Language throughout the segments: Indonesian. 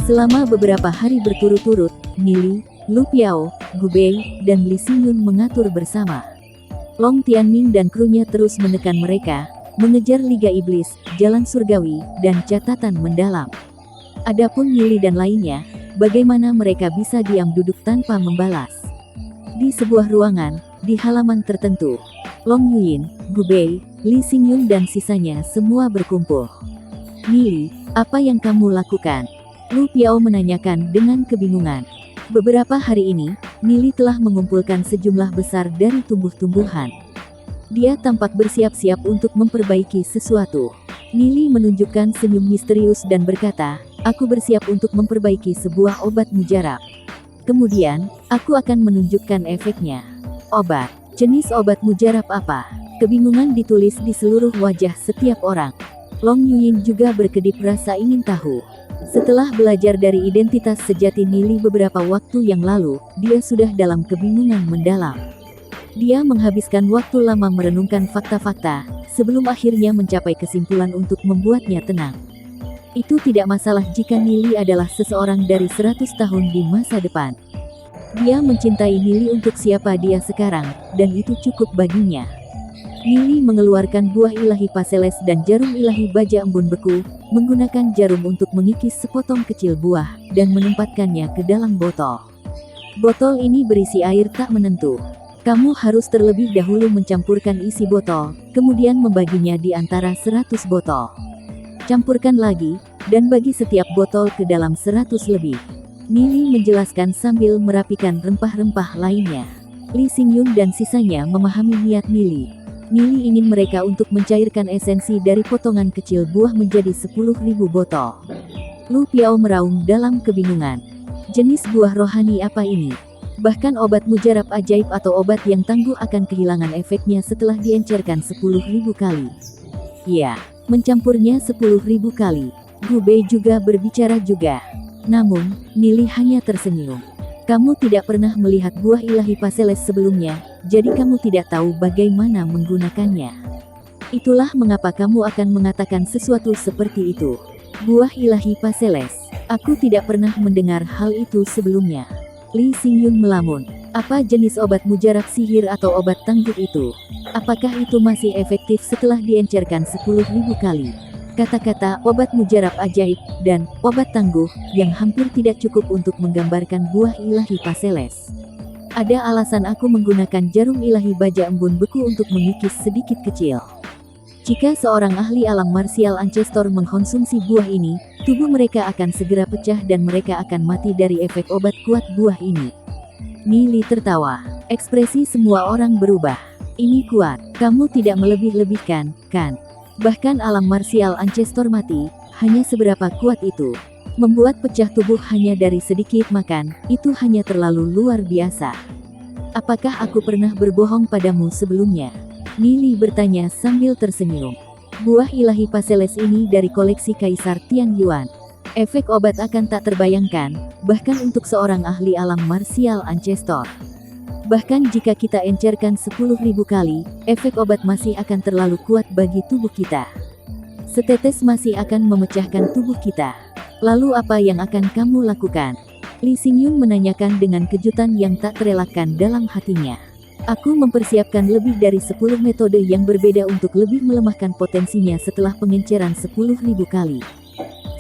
Selama beberapa hari berturut-turut, Nili, Lu Piao, Gu Bei, dan Li Xingyun mengatur bersama. Long Tianming dan krunya terus menekan mereka, mengejar Liga Iblis, Jalan Surgawi, dan catatan mendalam. Adapun Nili dan lainnya, bagaimana mereka bisa diam duduk tanpa membalas? Di sebuah ruangan, di halaman tertentu, Long Yuyin, Gu Bei, Li Xingyun dan sisanya semua berkumpul. Nili, apa yang kamu lakukan? Lu Piao menanyakan dengan kebingungan. Beberapa hari ini, Nili telah mengumpulkan sejumlah besar dari tumbuh-tumbuhan. Dia tampak bersiap-siap untuk memperbaiki sesuatu. Nili menunjukkan senyum misterius dan berkata, aku bersiap untuk memperbaiki sebuah obat mujarab. Kemudian, aku akan menunjukkan efeknya. Obat. Jenis obat mujarab apa? Kebingungan ditulis di seluruh wajah setiap orang. Long Yuyin juga berkedip rasa ingin tahu. Setelah belajar dari identitas sejati Nili beberapa waktu yang lalu, dia sudah dalam kebingungan mendalam. Dia menghabiskan waktu lama merenungkan fakta-fakta, sebelum akhirnya mencapai kesimpulan untuk membuatnya tenang. Itu tidak masalah jika Nili adalah seseorang dari 100 tahun di masa depan. Dia mencintai Nili untuk siapa dia sekarang, dan itu cukup baginya. Nili mengeluarkan buah ilahi Paseles dan jarum ilahi baja embun beku, menggunakan jarum untuk mengikis sepotong kecil buah, dan menempatkannya ke dalam botol. Botol ini berisi air tak menentu. Kamu harus terlebih dahulu mencampurkan isi botol, kemudian membaginya di antara 100 botol. Campurkan lagi, dan bagi setiap botol ke dalam 100 lebih. Nili menjelaskan sambil merapikan rempah-rempah lainnya. Li Xingyun dan sisanya memahami niat Nili. Nili ingin mereka untuk mencairkan esensi dari potongan kecil buah menjadi 10.000 botol. Lu Piao meraung dalam kebingungan. Jenis buah rohani apa ini? Bahkan obat mujarab ajaib atau obat yang tangguh akan kehilangan efeknya setelah diencerkan 10.000 kali. Ya, mencampurnya 10.000 kali. Gu Bei juga berbicara juga. Namun, Nili hanya tersenyum. Kamu tidak pernah melihat buah ilahi Paseles sebelumnya, jadi kamu tidak tahu bagaimana menggunakannya. Itulah mengapa kamu akan mengatakan sesuatu seperti itu. Buah ilahi Paseles. Aku tidak pernah mendengar hal itu sebelumnya. Li Xingyun melamun. Apa jenis obat mujarab sihir atau obat tangguh itu? Apakah itu masih efektif setelah diencerkan 10.000 kali? Kata-kata obat mujarab ajaib dan obat tangguh yang hampir tidak cukup untuk menggambarkan buah ilahi Paseles. Ada alasan aku menggunakan jarum ilahi baja embun beku untuk mengikis sedikit kecil. Jika seorang ahli alam marsial ancestor mengkonsumsi buah ini, tubuh mereka akan segera pecah dan mereka akan mati dari efek obat kuat buah ini. Nili tertawa. Ekspresi semua orang berubah. Ini kuat. Kamu tidak melebih-lebihkan, kan? Bahkan alam marsial ancestor mati, hanya seberapa kuat itu. Membuat pecah tubuh hanya dari sedikit makan, itu hanya terlalu luar biasa. Apakah aku pernah berbohong padamu sebelumnya? Nili bertanya sambil tersenyum. Buah ilahi Paseles ini dari koleksi Kaisar Tian Yuan. Efek obat akan tak terbayangkan, bahkan untuk seorang ahli alam marsial ancestor. Bahkan jika kita encerkan 10.000 kali, efek obat masih akan terlalu kuat bagi tubuh kita. Setetes masih akan memecahkan tubuh kita. Lalu apa yang akan kamu lakukan? Li Xingyun menanyakan dengan kejutan yang tak terelakkan dalam hatinya. Aku mempersiapkan lebih dari 10 metode yang berbeda untuk lebih melemahkan potensinya setelah pengenceran 10.000 kali.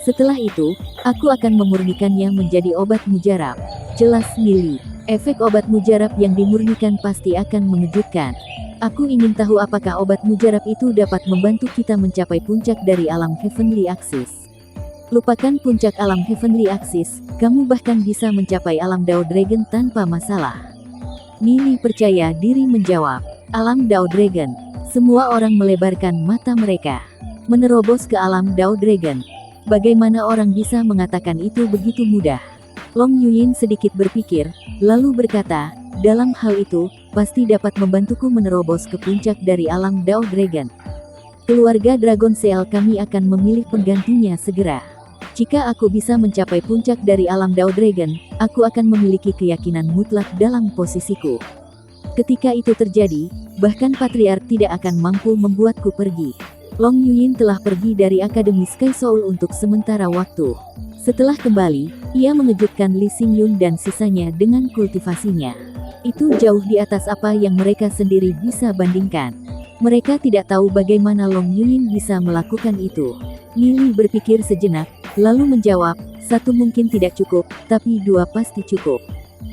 Setelah itu, aku akan memurnikannya menjadi obat mujarab. Jelas Nili. Efek obat mujarab yang dimurnikan pasti akan mengejutkan. Aku ingin tahu apakah obat mujarab itu dapat membantu kita mencapai puncak dari alam Heavenly Axis. Lupakan puncak alam Heavenly Axis, kamu bahkan bisa mencapai alam Dao Dragon tanpa masalah. Nili percaya diri menjawab. Alam Dao Dragon. Semua orang melebarkan mata mereka. Menerobos ke alam Dao Dragon. Bagaimana orang bisa mengatakan itu begitu mudah? Long Yuyin sedikit berpikir, lalu berkata, dalam hal itu, pasti dapat membantuku menerobos ke puncak dari alam Dao Dragon. Keluarga Dragon Seal kami akan memilih penggantinya segera. Jika aku bisa mencapai puncak dari alam Dao Dragon, aku akan memiliki keyakinan mutlak dalam posisiku. Ketika itu terjadi, bahkan Patriark tidak akan mampu membuatku pergi. Long Yuyin telah pergi dari Akademi Sky Soul untuk sementara waktu. Setelah kembali, ia mengejutkan Lee Xingyun dan sisanya dengan kultivasinya. Itu jauh di atas apa yang mereka sendiri bisa bandingkan. Mereka tidak tahu bagaimana Long Yunyin bisa melakukan itu. Nili berpikir sejenak, lalu menjawab, 1 mungkin tidak cukup, tapi 2 pasti cukup.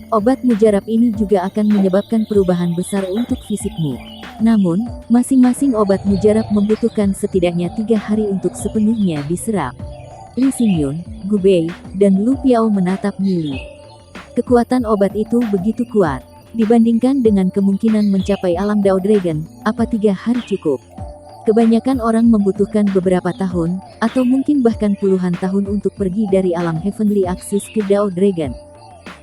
Obat mujarab ini juga akan menyebabkan perubahan besar untuk fisikmu. Namun, masing-masing obat mujarab membutuhkan setidaknya 3 hari untuk sepenuhnya diserap. Lee Xingyun, Gu Bei, dan Lu Piao menatap Nili. Kekuatan obat itu begitu kuat. Dibandingkan dengan kemungkinan mencapai alam Dao Dragon, apa 3 hari cukup? Kebanyakan orang membutuhkan beberapa tahun, atau mungkin bahkan puluhan tahun untuk pergi dari alam Heavenly Axis ke Dao Dragon.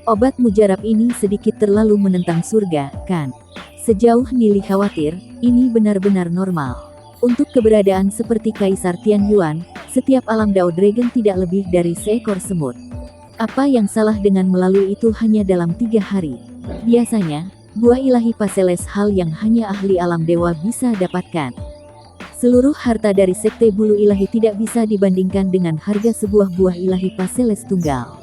Obat mujarab ini sedikit terlalu menentang surga, kan? Sejauh Nili khawatir, ini benar-benar normal. Untuk keberadaan seperti Kaisar Tian Yuan, setiap alam Dao Dragon tidak lebih dari seekor semut. Apa yang salah dengan melalui itu hanya dalam 3 hari? Biasanya, buah ilahi Paseles hal yang hanya ahli alam dewa bisa dapatkan. Seluruh harta dari sekte bulu ilahi tidak bisa dibandingkan dengan harga sebuah buah ilahi Paseles tunggal.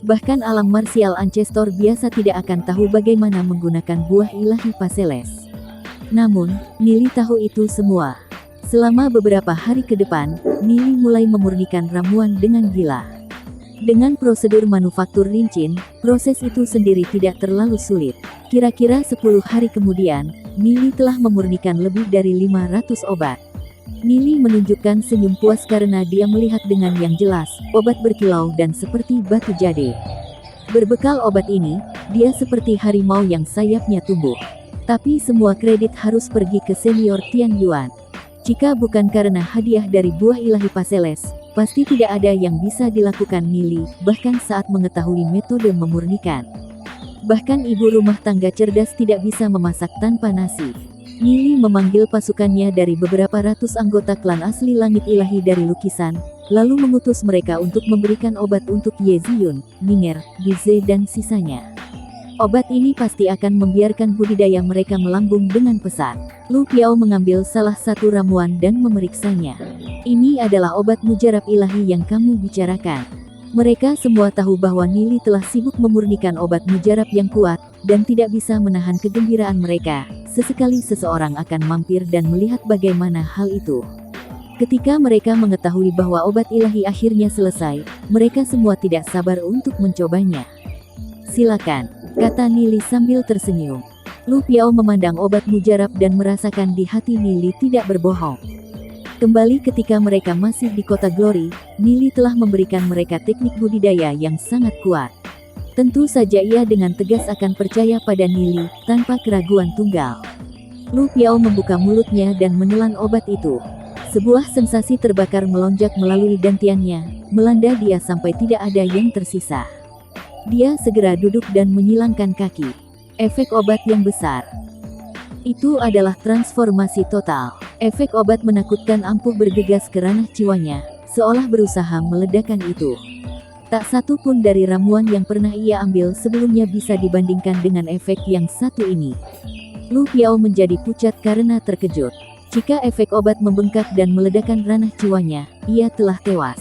Bahkan alam martial ancestor biasa tidak akan tahu bagaimana menggunakan buah ilahi Paseles. Namun, Nili tahu itu semua. Selama beberapa hari ke depan, Nili mulai memurnikan ramuan dengan gila. Dengan prosedur manufaktur lincin, proses itu sendiri tidak terlalu sulit. Kira-kira 10 hari kemudian, Nili telah memurnikan lebih dari 500 obat. Nili menunjukkan senyum puas karena dia melihat dengan yang jelas, obat berkilau dan seperti batu jade. Berbekal obat ini, dia seperti harimau yang sayapnya tumbuh. Tapi semua kredit harus pergi ke senior Tian Yuan. Jika bukan karena hadiah dari buah ilahi Paseles, pasti tidak ada yang bisa dilakukan Nili, bahkan saat mengetahui metode memurnikan. Bahkan ibu rumah tangga cerdas tidak bisa memasak tanpa nasi. Nili memanggil pasukannya dari beberapa ratus anggota klan asli langit ilahi dari lukisan, lalu mengutus mereka untuk memberikan obat untuk Ye Ziyun, Ninger, Bize dan sisanya. Obat ini pasti akan membiarkan budidaya mereka melambung dengan pesat. Lu Piao mengambil salah satu ramuan dan memeriksanya. Ini adalah obat mujarab ilahi yang kamu bicarakan. Mereka semua tahu bahwa Nili telah sibuk memurnikan obat mujarab yang kuat, dan tidak bisa menahan kegembiraan mereka. Sesekali seseorang akan mampir dan melihat bagaimana hal itu. Ketika mereka mengetahui bahwa obat ilahi akhirnya selesai, mereka semua tidak sabar untuk mencobanya. Silakan, kata Nili sambil tersenyum. Lu Piao memandang obat mujarab dan merasakan di hati Nili tidak berbohong. Kembali ketika mereka masih di kota Glory, Nili telah memberikan mereka teknik budidaya yang sangat kuat. Tentu saja ia dengan tegas akan percaya pada Nili, tanpa keraguan tunggal. Lu Piao membuka mulutnya dan menelan obat itu. Sebuah sensasi terbakar melonjak melalui dantiannya, melanda dia sampai tidak ada yang tersisa. Dia segera duduk dan menyilangkan kaki. Efek obat yang besar. Itu adalah transformasi total. Efek obat menakutkan ampuh bergegas ke ranah jiwanya, seolah berusaha meledakkan itu. Tak satu pun dari ramuan yang pernah ia ambil sebelumnya bisa dibandingkan dengan efek yang satu ini. Lu Piao menjadi pucat karena terkejut. Jika efek obat membengkak dan meledakkan ranah jiwanya, ia telah tewas.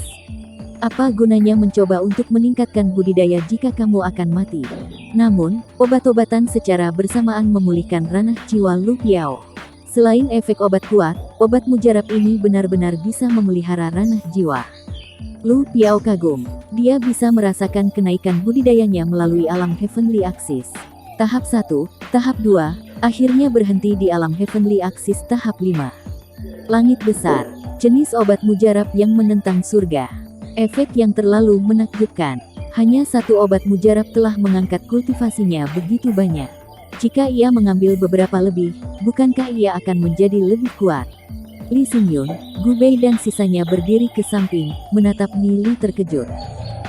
Apa gunanya mencoba untuk meningkatkan budidaya jika kamu akan mati? Namun, obat-obatan secara bersamaan memulihkan ranah jiwa Lu Piao. Selain efek obat kuat, obat mujarab ini benar-benar bisa memelihara ranah jiwa. Lu Piao kagum. Dia bisa merasakan kenaikan budidayanya melalui alam Heavenly Axis. Tahap 1, tahap 2, akhirnya berhenti di alam Heavenly Axis tahap 5. Langit besar. Jenis obat mujarab yang menentang surga. Efek yang terlalu menakjubkan. Hanya satu obat mujarab telah mengangkat kultivasinya begitu banyak. Jika ia mengambil beberapa lebih, bukankah ia akan menjadi lebih kuat? Lee Xingyun, Gu Bei dan sisanya berdiri ke samping, menatap Nili terkejut.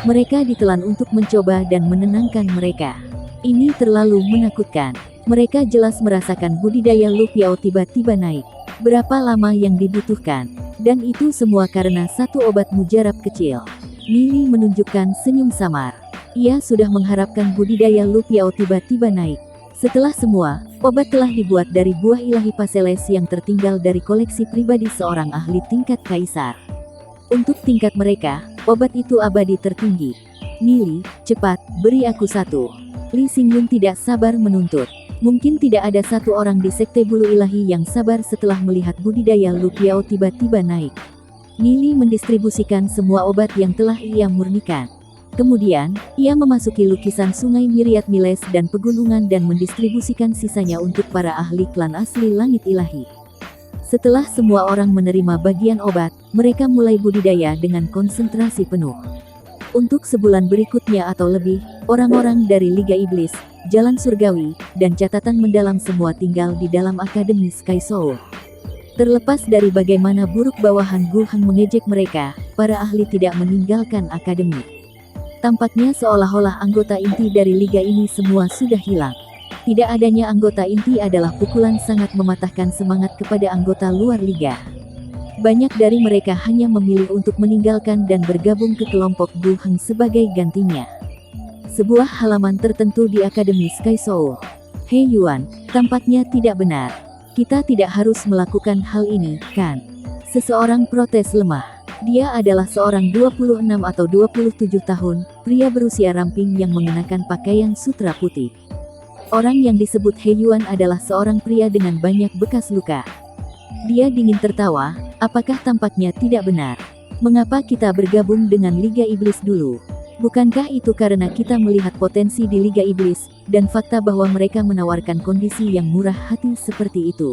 Mereka ditelan untuk mencoba dan menenangkan mereka. Ini terlalu menakutkan. Mereka jelas merasakan budidaya Lu Piao tiba-tiba naik. Berapa lama yang dibutuhkan? Dan itu semua karena satu obat mujarab kecil. Nili menunjukkan senyum samar. Ia sudah mengharapkan budidaya Lu Piao tiba-tiba naik. Setelah semua, obat telah dibuat dari buah ilahi Paseles yang tertinggal dari koleksi pribadi seorang ahli tingkat kaisar. Untuk tingkat mereka, obat itu abadi tertinggi. Nili, cepat, beri aku satu. Li Xingyun tidak sabar menuntut. Mungkin tidak ada satu orang di Sekte Bulu Ilahi yang sabar setelah melihat budidaya Lu Piao tiba-tiba naik. Nili mendistribusikan semua obat yang telah ia murnikan. Kemudian, ia memasuki lukisan sungai Myriad Miles dan pegunungan dan mendistribusikan sisanya untuk para ahli klan asli langit ilahi. Setelah semua orang menerima bagian obat, mereka mulai budidaya dengan konsentrasi penuh. Untuk sebulan berikutnya atau lebih, orang-orang dari Liga Iblis, Jalan Surgawi, dan Catatan Mendalam semua tinggal di dalam Akademi Sky Soul. Terlepas dari bagaimana buruk bawahan Gu Heng mengejek mereka, para ahli tidak meninggalkan akademi. Tampaknya seolah-olah anggota inti dari liga ini semua sudah hilang. Tidak adanya anggota inti adalah pukulan sangat mematahkan semangat kepada anggota luar liga. Banyak dari mereka hanya memilih untuk meninggalkan dan bergabung ke kelompok Gu Heng sebagai gantinya. Sebuah halaman tertentu di Akademi Sky Soul. He Yuan, tampaknya tidak benar. Kita tidak harus melakukan hal ini, kan? Seseorang protes lemah. Dia adalah seorang 26 atau 27 tahun, pria berusia ramping yang mengenakan pakaian sutra putih. Orang yang disebut He Yuan adalah seorang pria dengan banyak bekas luka. Dia dingin tertawa, apakah tampaknya tidak benar? Mengapa kita bergabung dengan Liga Iblis dulu? Bukankah itu karena kita melihat potensi di Liga Iblis, dan fakta bahwa mereka menawarkan kondisi yang murah hati seperti itu?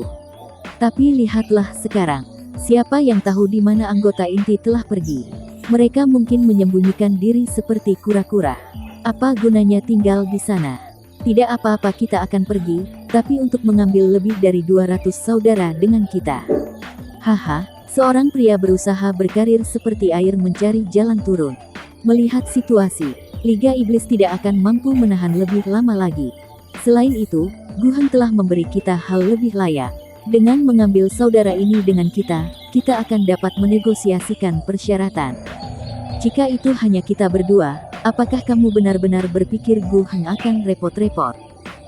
Tapi lihatlah sekarang, siapa yang tahu di mana anggota inti telah pergi? Mereka mungkin menyembunyikan diri seperti kura-kura. Apa gunanya tinggal di sana? Tidak apa-apa, kita akan pergi, tapi untuk mengambil lebih dari 200 saudara dengan kita. Haha, seorang pria berusaha berkarir seperti air mencari jalan turun. Melihat situasi, Liga Iblis tidak akan mampu menahan lebih lama lagi. Selain itu, Gu Heng telah memberi kita hal lebih layak. Dengan mengambil saudara ini dengan kita akan dapat menegosiasikan persyaratan. Jika itu hanya kita berdua, apakah kamu benar-benar berpikir Gu Heng akan repot-repot?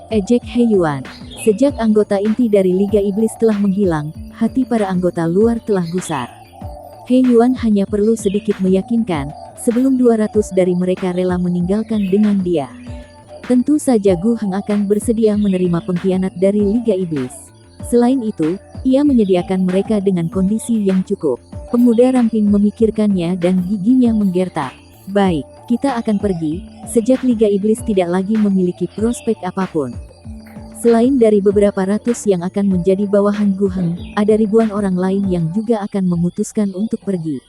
Ejek He Yuan. Sejak anggota inti dari Liga Iblis telah menghilang, hati para anggota luar telah gusar. He Yuan hanya perlu sedikit meyakinkan, sebelum 200 dari mereka rela meninggalkan dengan dia. Tentu saja Gu Heng akan bersedia menerima pengkhianat dari Liga Iblis. Selain itu, ia menyediakan mereka dengan kondisi yang cukup. Pemuda ramping memikirkannya dan giginya menggertak. Baik, kita akan pergi, sejak Liga Iblis tidak lagi memiliki prospek apapun. Selain dari beberapa ratus yang akan menjadi bawahan Gu Heng, ada ribuan orang lain yang juga akan memutuskan untuk pergi.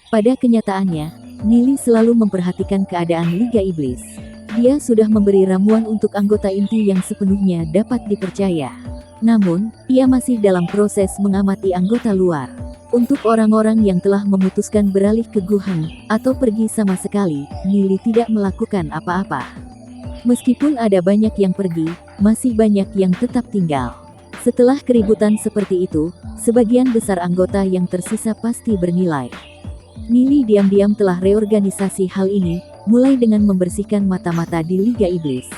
Pada kenyataannya, Nili selalu memperhatikan keadaan Liga Iblis. Dia sudah memberi ramuan untuk anggota inti yang sepenuhnya dapat dipercaya. Namun, ia masih dalam proses mengamati anggota luar. Untuk orang-orang yang telah memutuskan beralih ke Gu Heng, atau pergi sama sekali, Nili tidak melakukan apa-apa. Meskipun ada banyak yang pergi, masih banyak yang tetap tinggal. Setelah keributan seperti itu, sebagian besar anggota yang tersisa pasti bernilai. Nili diam-diam telah reorganisasi hal ini, mulai dengan membersihkan mata-mata di Liga Iblis.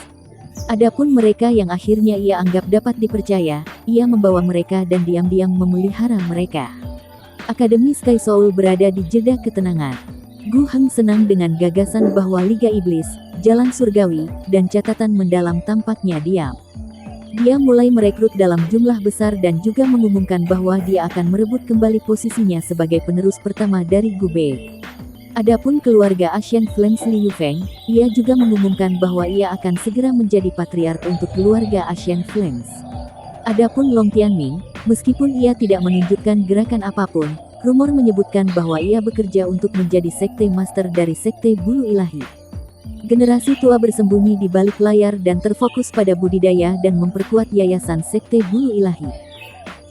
Adapun mereka yang akhirnya ia anggap dapat dipercaya, ia membawa mereka dan diam-diam memelihara mereka. Akademi Sky Soul berada di jeda ketenangan. Gu Heng senang dengan gagasan bahwa Liga Iblis, Jalan Surgawi, dan Catatan Mendalam tampaknya diam. Dia mulai merekrut dalam jumlah besar dan juga mengumumkan bahwa dia akan merebut kembali posisinya sebagai penerus pertama dari Gu Bei. Adapun keluarga Asian Flames Liu Feng, ia juga mengumumkan bahwa ia akan segera menjadi patriark untuk keluarga Asian Flames. Adapun Long Tianming, meskipun ia tidak menunjukkan gerakan apapun, rumor menyebutkan bahwa ia bekerja untuk menjadi sekte master dari Sekte Bulu Ilahi. Generasi tua bersembunyi di balik layar dan terfokus pada budidaya dan memperkuat yayasan Sekte Bulu Ilahi.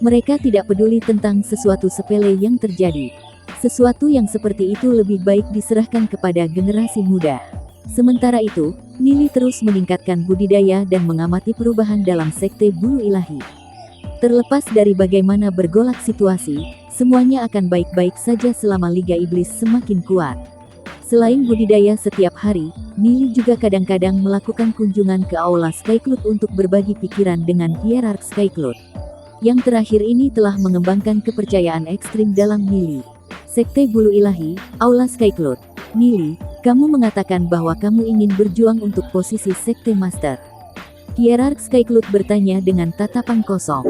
Mereka tidak peduli tentang sesuatu sepele yang terjadi. Sesuatu yang seperti itu lebih baik diserahkan kepada generasi muda. Sementara itu, Nili terus meningkatkan budidaya dan mengamati perubahan dalam Sekte Bulu Ilahi. Terlepas dari bagaimana bergolak situasi, semuanya akan baik-baik saja selama Liga Iblis semakin kuat. Selain budidaya setiap hari, Nili juga kadang-kadang melakukan kunjungan ke Aula Sky Cloud untuk berbagi pikiran dengan hierark Sky Cloud. Yang terakhir ini telah mengembangkan kepercayaan ekstrim dalam Nili. Sekte Bulu Ilahi, Aula Skycloud. Nili, kamu mengatakan bahwa kamu ingin berjuang untuk posisi Sekte Master. Hierarch Skycloud bertanya dengan tatapan kosong.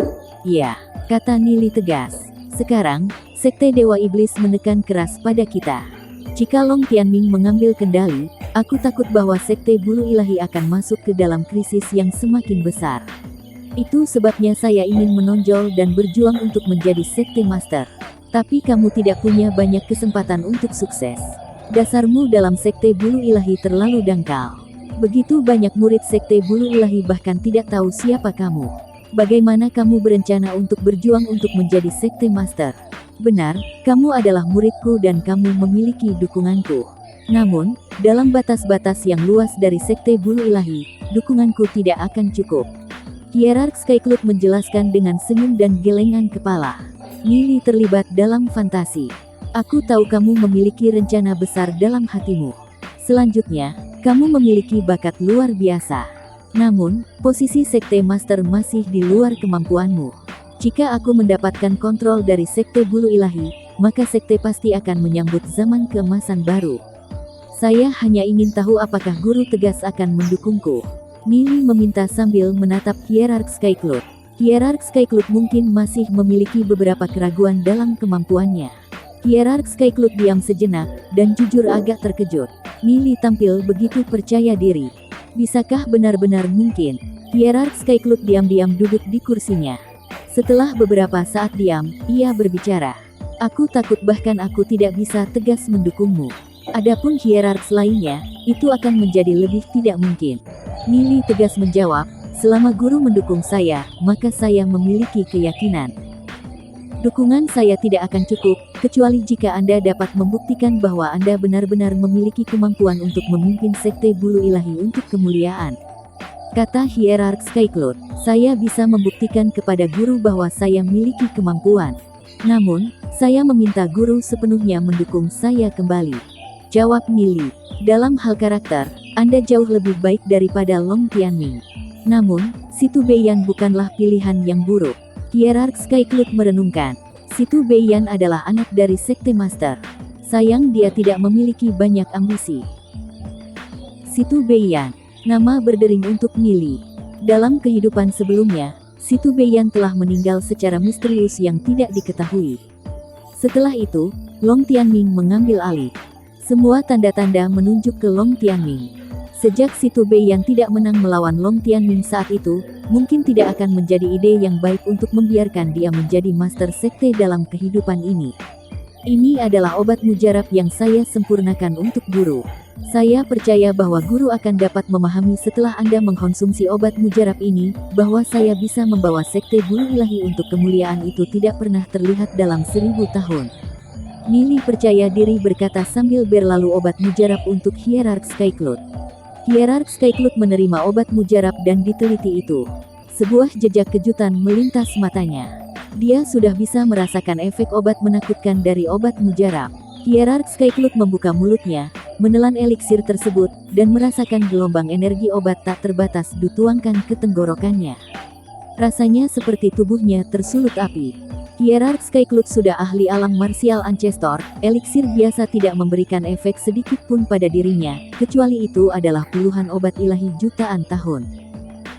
Ya, kata Nili tegas. Sekarang, Sekte Dewa Iblis menekan keras pada kita. Jika Long Tianming mengambil kendali, aku takut bahwa Sekte Bulu Ilahi akan masuk ke dalam krisis yang semakin besar. Itu sebabnya saya ingin menonjol dan berjuang untuk menjadi Sekte Master. Tapi kamu tidak punya banyak kesempatan untuk sukses. Dasarmu dalam Sekte Bulu Ilahi terlalu dangkal. Begitu banyak murid Sekte Bulu Ilahi bahkan tidak tahu siapa kamu. Bagaimana kamu berencana untuk berjuang untuk menjadi Sekte Master? Benar, kamu adalah muridku dan kamu memiliki dukunganku. Namun, dalam batas-batas yang luas dari Sekte Bulu Ilahi, dukunganku tidak akan cukup. Hierarch Skycloud menjelaskan dengan senyum dan gelengan kepala. Nili terlibat dalam fantasi. Aku tahu kamu memiliki rencana besar dalam hatimu. Selanjutnya, kamu memiliki bakat luar biasa. Namun, posisi Sekte Master masih di luar kemampuanmu. Jika aku mendapatkan kontrol dari Sekte Bulu Ilahi, maka Sekte pasti akan menyambut zaman keemasan baru. Saya hanya ingin tahu apakah guru tegas akan mendukungku. Nili meminta sambil menatap Hierarch Skycloud. Hierarch Skycloud mungkin masih memiliki beberapa keraguan dalam kemampuannya. Hierarch Skycloud diam sejenak, dan jujur agak terkejut. Nili tampil begitu percaya diri. Bisakah benar-benar mungkin? Hierarch Skycloud diam-diam duduk di kursinya. Setelah beberapa saat diam, ia berbicara. Aku takut bahkan aku tidak bisa tegas mendukungmu. Adapun hierarks lainnya, itu akan menjadi lebih tidak mungkin. Nili tegas menjawab, selama guru mendukung saya, maka saya memiliki keyakinan. Dukungan saya tidak akan cukup, kecuali jika Anda dapat membuktikan bahwa Anda benar-benar memiliki kemampuan untuk memimpin Sekte Bulu Ilahi untuk kemuliaan. Kata Hierarch Skycloud, saya bisa membuktikan kepada guru bahwa saya memiliki kemampuan. Namun, saya meminta guru sepenuhnya mendukung saya kembali. Jawab Nili, dalam hal karakter, Anda jauh lebih baik daripada Long Tianming. Namun, Situ Beiyan bukanlah pilihan yang buruk. Hierarch Skycloud merenungkan, Situ Beiyan adalah anak dari Sekte Master. Sayang dia tidak memiliki banyak ambisi. Situ Beiyan, nama berdering untuk Nili. Dalam kehidupan sebelumnya, Situ Beiyan telah meninggal secara misterius yang tidak diketahui. Setelah itu, Long Tianming mengambil alih. Semua tanda-tanda menunjuk ke Long Tianming. Sejak Situ Beiyan tidak menang melawan Long Tianming saat itu, mungkin tidak akan menjadi ide yang baik untuk membiarkan dia menjadi master sekte dalam kehidupan ini. Ini adalah obat mujarab yang saya sempurnakan untuk guru. Saya percaya bahwa guru akan dapat memahami setelah Anda mengkonsumsi obat mujarab ini, bahwa saya bisa membawa Sekte Bulu Ilahi untuk kemuliaan itu tidak pernah terlihat dalam 1000 tahun. Nili percaya diri berkata sambil berlalu obat mujarab untuk Hierarch Skycloud. Hierarch Skycloud menerima obat mujarab dan diteliti itu. Sebuah jejak kejutan melintas matanya. Dia sudah bisa merasakan efek obat menakutkan dari obat mujarab. Hierarch Skycloud membuka mulutnya, menelan eliksir tersebut, dan merasakan gelombang energi obat tak terbatas dituangkan ke tenggorokannya. Rasanya seperti tubuhnya tersulut api. Hierarch Skycloud sudah ahli alam martial ancestor, eliksir biasa tidak memberikan efek sedikit pun pada dirinya, kecuali itu adalah puluhan obat ilahi jutaan tahun.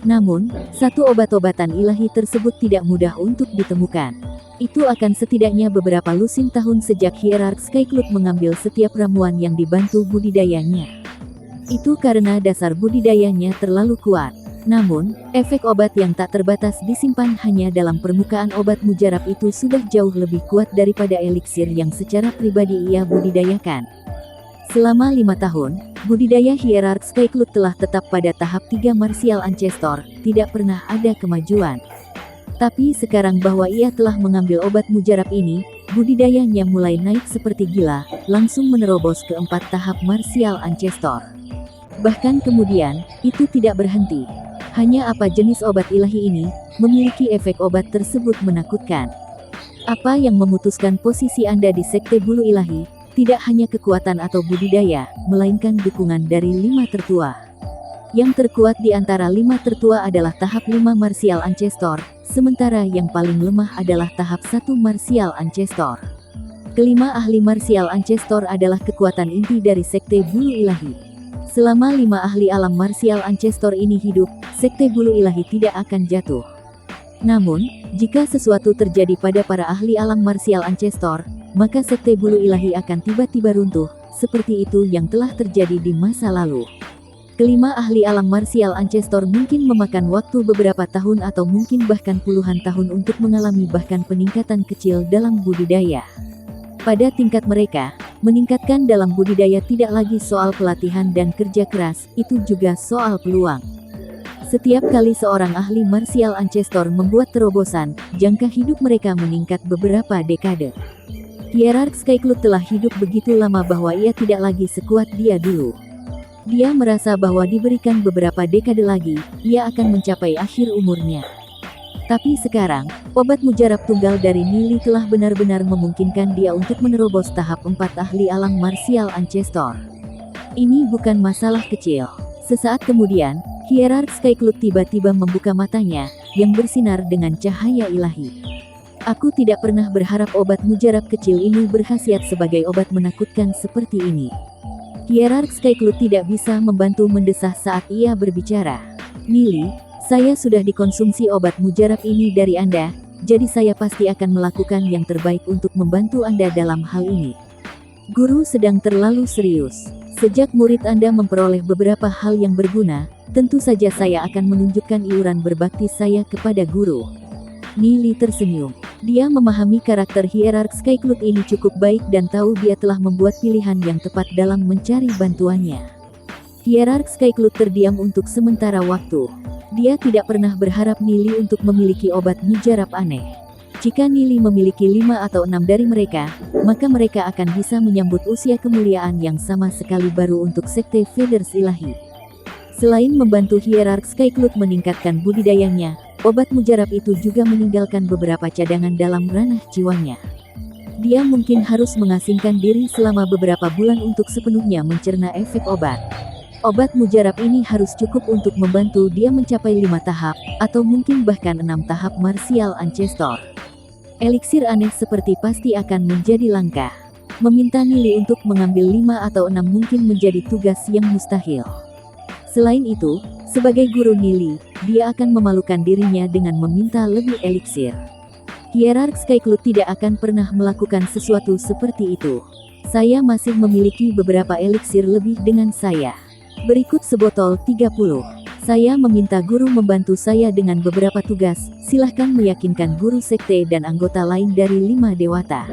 Namun, satu obat-obatan ilahi tersebut tidak mudah untuk ditemukan. Itu akan setidaknya beberapa lusin tahun sejak Hierarch Skycloud mengambil setiap ramuan yang dibantu budidayanya. Itu karena dasar budidayanya terlalu kuat. Namun, efek obat yang tak terbatas disimpan hanya dalam permukaan obat mujarab itu sudah jauh lebih kuat daripada eliksir yang secara pribadi ia budidayakan. Selama 5 tahun, budidaya Hierarch Skycloud telah tetap pada tahap 3 martial ancestor, tidak pernah ada kemajuan. Tapi sekarang bahwa ia telah mengambil obat mujarab ini, budidayanya mulai naik seperti gila, langsung menerobos ke 4 tahap martial ancestor. Bahkan kemudian, itu tidak berhenti. Hanya apa jenis obat ilahi ini, memiliki efek obat tersebut menakutkan. Apa yang memutuskan posisi Anda di Sekte Bulu Ilahi, tidak hanya kekuatan atau budidaya, melainkan dukungan dari 5 tertua. Yang terkuat di antara 5 tertua adalah tahap 5 martial ancestor, sementara yang paling lemah adalah tahap 1 martial ancestor. Kelima ahli martial ancestor adalah kekuatan inti dari sekte bulu ilahi. Selama 5 ahli alam martial ancestor ini hidup, sekte bulu ilahi tidak akan jatuh. Namun, jika sesuatu terjadi pada para ahli alam martial ancestor, maka sekte bulu ilahi akan tiba-tiba runtuh, seperti itu yang telah terjadi di masa lalu. Kelima ahli alam martial ancestor mungkin memakan waktu beberapa tahun atau mungkin bahkan puluhan tahun untuk mengalami bahkan peningkatan kecil dalam budidaya. Pada tingkat mereka, meningkatkan dalam budidaya tidak lagi soal pelatihan dan kerja keras, itu juga soal peluang. Setiap kali seorang ahli martial ancestor membuat terobosan, jangka hidup mereka meningkat beberapa dekade. Hierarch Skycloud telah hidup begitu lama bahwa ia tidak lagi sekuat dia dulu. Dia merasa bahwa diberikan beberapa dekade lagi, ia akan mencapai akhir umurnya. Tapi sekarang, obat mujarab tunggal dari Nili telah benar-benar memungkinkan dia untuk menerobos tahap 4 ahli alam martial ancestor. Ini bukan masalah kecil. Sesaat kemudian, Hierarch Skycloud tiba-tiba membuka matanya, yang bersinar dengan cahaya ilahi. Aku tidak pernah berharap obat mujarab kecil ini berkhasiat sebagai obat menakutkan seperti ini. Hierarch Skycloud tidak bisa membantu mendesah saat ia berbicara. Nili, saya sudah dikonsumsi obat mujarab ini dari Anda, jadi saya pasti akan melakukan yang terbaik untuk membantu Anda dalam hal ini. Guru sedang terlalu serius. Sejak murid Anda memperoleh beberapa hal yang berguna, tentu saja saya akan menunjukkan iuran berbakti saya kepada guru. Nili tersenyum. Dia memahami karakter Hierarch Skycloud ini cukup baik dan tahu dia telah membuat pilihan yang tepat dalam mencari bantuannya. Hierarch Skycloud terdiam untuk sementara waktu. Dia tidak pernah berharap Nili untuk memiliki obat mujarab aneh. Jika Nili memiliki 5 atau 6 dari mereka, maka mereka akan bisa menyambut usia kemuliaan yang sama sekali baru untuk sekte Feathers ilahi. Selain membantu Hierarch Skycloud meningkatkan budidayanya, obat mujarab itu juga meninggalkan beberapa cadangan dalam ranah jiwanya. Dia mungkin harus mengasingkan diri selama beberapa bulan untuk sepenuhnya mencerna efek obat. Obat mujarab ini harus cukup untuk membantu dia mencapai 5 tahap, atau mungkin bahkan 6 tahap martial ancestor. Eliksir aneh seperti pasti akan menjadi langka. Meminta Nili untuk mengambil 5 atau 6 mungkin menjadi tugas yang mustahil. Selain itu, sebagai guru Nili, dia akan memalukan dirinya dengan meminta lebih eliksir. Hierarch Skycloud tidak akan pernah melakukan sesuatu seperti itu. Saya masih memiliki beberapa eliksir lebih dengan saya. Berikut sebotol 30. Saya meminta guru membantu saya dengan beberapa tugas, silahkan meyakinkan guru sekte dan anggota lain dari 5 dewata.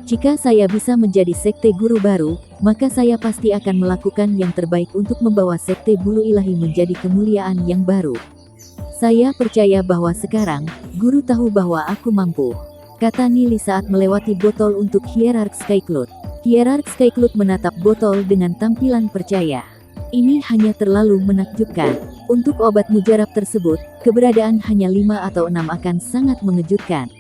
Jika saya bisa menjadi sekte guru baru, maka saya pasti akan melakukan yang terbaik untuk membawa sekte bulu ilahi menjadi kemuliaan yang baru. Saya percaya bahwa sekarang, guru tahu bahwa aku mampu, kata Nili saat melewati botol untuk Hierarch Skycloud. Hierarch Skycloud menatap botol dengan tampilan percaya. Ini hanya terlalu menakjubkan. Untuk obat mujarab tersebut, keberadaan hanya 5 atau 6 akan sangat mengejutkan.